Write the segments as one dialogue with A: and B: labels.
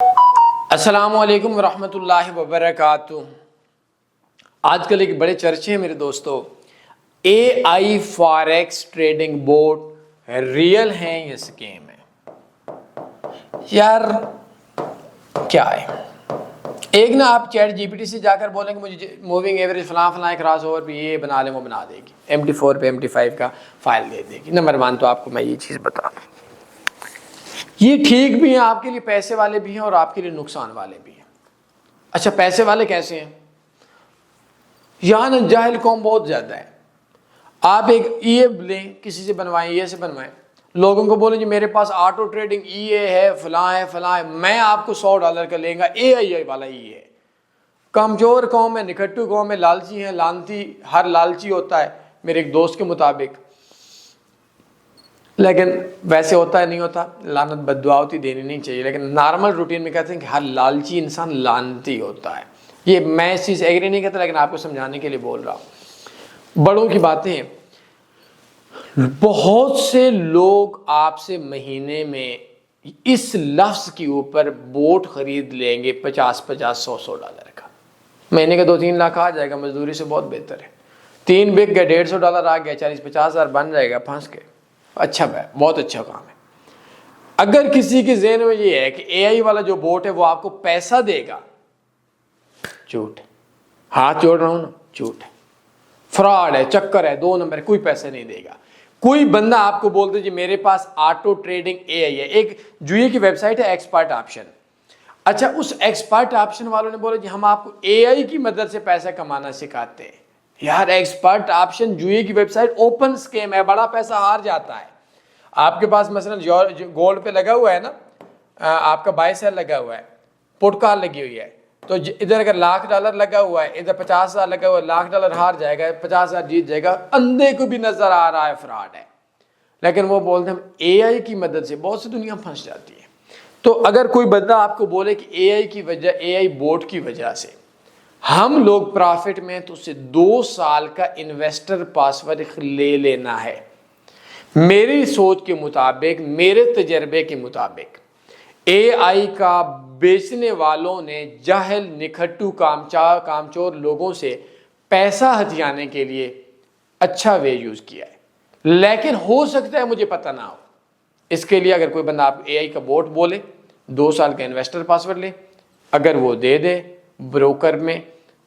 A: السلام علیکم ورحمۃ اللہ وبرکاتہ۔ آج کل ایک بڑے چرچے ہیں میرے دوستو، اے آئی فاریکس ٹریڈنگ بوٹ ریئل ہیں یا سکیم ہے؟ یار کیا ہے، ایک نا آپ چیٹ جی پی ٹی سے جا کر بولیں کہ مجھے موونگ ایوریج فلاں فلاں کراس اوور پہ یہ بنا لیں، وہ بنا دے گی، MT4 پہ MT5 کا فائل دے دے گی۔ نمبر 1 تو آپ کو میں یہ چیز بتا دوں، یہ ٹھیک بھی ہیں، آپ کے لیے پیسے والے بھی ہیں اور آپ کے لیے نقصان والے بھی ہیں۔ اچھا پیسے والے کیسے ہیں؟ یہاں نا جاہل قوم بہت زیادہ ہے۔ آپ ایک ای اے لیں، کسی سے بنوائیں، ای اے سے بنوائیں، لوگوں کو بولیں جی میرے پاس آٹو ٹریڈنگ ای اے ہے، فلاں ہے فلاں ہے، میں آپ کو $100 کا لیں گا، اے آئی والا ای اے۔ کمزور قوم ہے، نکھٹو قوم ہے، لالچی ہے، لانتی، ہر لالچی ہوتا ہے میرے ایک دوست کے مطابق، لیکن ویسے ہوتا ہے نہیں ہوتا، لعنت بد دعا ہوتی، دینی نہیں چاہیے، لیکن نارمل روٹین میں کہتے ہیں کہ ہر لالچی انسان لعنتی ہوتا ہے۔ یہ میں اس چیز ایگری نہیں کہتا، لیکن آپ کو سمجھانے کے لیے بول رہا ہوں، بڑوں کی باتیں ہیں۔ بہت سے لوگ آپ سے مہینے میں اس لفظ کے اوپر بوٹ خرید لیں گے $50-$100 کا، مہینے کا 2-3 لاکھ آ جائے گا، مزدوری سے بہت بہتر ہے۔ 3 بک گئے، $150 آ گیا، 40-50 ہزار بن جائے گا پھنس کے، اچھا بہت اچھا کام ہے۔ اگر کسی کے ذہن میں یہ ہے کہ اے آئی والا جو بوٹ ہے وہ آپ کو پیسہ دے گا، جھوٹ ہے، ہاتھ جوڑ رہا ہوں نا، جھوٹ ہے، فراڈ ہے، چکر ہے، 2 نمبر، کوئی پیسہ نہیں دے گا۔ کوئی بندہ آپ کو بولتے جی میرے پاس آٹو ٹریڈنگ اے آئی ہے، ایک جوئی کی ویب سائٹ ہے ایکسپرٹ آپشن، اچھا اس ایکسپرٹ آپشن والوں نے بولا جی ہم آپ کو اے آئی کی مدد سے پیسہ کمانا سکھاتے ہیں۔ یار ایکسپرٹ آپشن جوئی کی ویب سائٹ اوپن سکیم ہے، بڑا پیسہ ہار جاتا ہے۔ آپ کے پاس مثلا گولڈ پہ لگا ہوا ہے نا، آپ کا بائی سیل لگا ہوا ہے، پٹ کال لگی ہوئی ہے، تو ادھر اگر $1,00,000 لگا ہوا ہے، ادھر 50,000 لگا ہوا ہے، $1,00,000 ہار جائے گا، 50,000 جیت جائے گا، اندھے کو بھی نظر آ رہا ہے فراڈ ہے، لیکن وہ بولتے ہیں ہم اے آئی کی مدد سے، بہت سی دنیا پھنس جاتی ہے۔ تو اگر کوئی بندہ آپ کو بولے کہ اے آئی کی وجہ، اے آئی بوٹ کی وجہ سے ہم لوگ پرافٹ میں، تو اسے 2 سال کا انویسٹر پاسورڈ لے لینا ہے۔ میری سوچ کے مطابق، میرے تجربے کے مطابق، اے آئی کا بیچنے والوں نے جاہل، نکھٹو، کامچور لوگوں سے پیسہ ہتھیانے کے لیے اچھا وے یوز کیا ہے، لیکن ہو سکتا ہے مجھے پتہ نہ ہو۔ اس کے لیے اگر کوئی بندہ آپ اے آئی کا بوٹ بولے، 2 سال کا انویسٹر پاسورڈ لے، اگر وہ دے دے بروکر میں،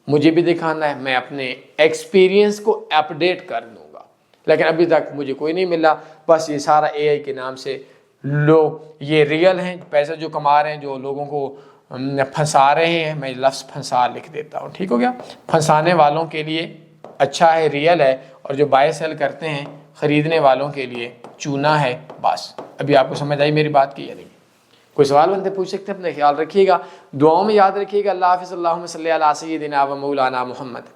A: مجھے بھی دکھانا ہے، میں اپنے ایکسپیرینس کو اپڈیٹ کر دوں گا، لیکن ابھی تک مجھے کوئی نہیں ملا۔ بس یہ سارا اے آئی کے نام سے لوگ یہ ریئل ہیں، پیسہ جو کما رہے ہیں، جو لوگوں کو پھنسا رہے ہیں، میں لفظ پھنسا لکھ دیتا ہوں، ٹھیک ہو گیا؟ پھنسانے والوں کے لیے اچھا ہے، ریئل ہے، اور جو بائی سیل کرتے ہیں خریدنے والوں کے لیے چونا ہے۔ بس ابھی آپ کو سمجھ آئی میری بات کی یا نہیں؟ کوئی سوال بندے پوچھ سکتے ہیں؟ اپنا خیال رکھیے گا، دعاؤں میں یاد رکھیے گا۔ اللہ حافظ۔ اللہم صلی علی سیدنا و مولانا محمد۔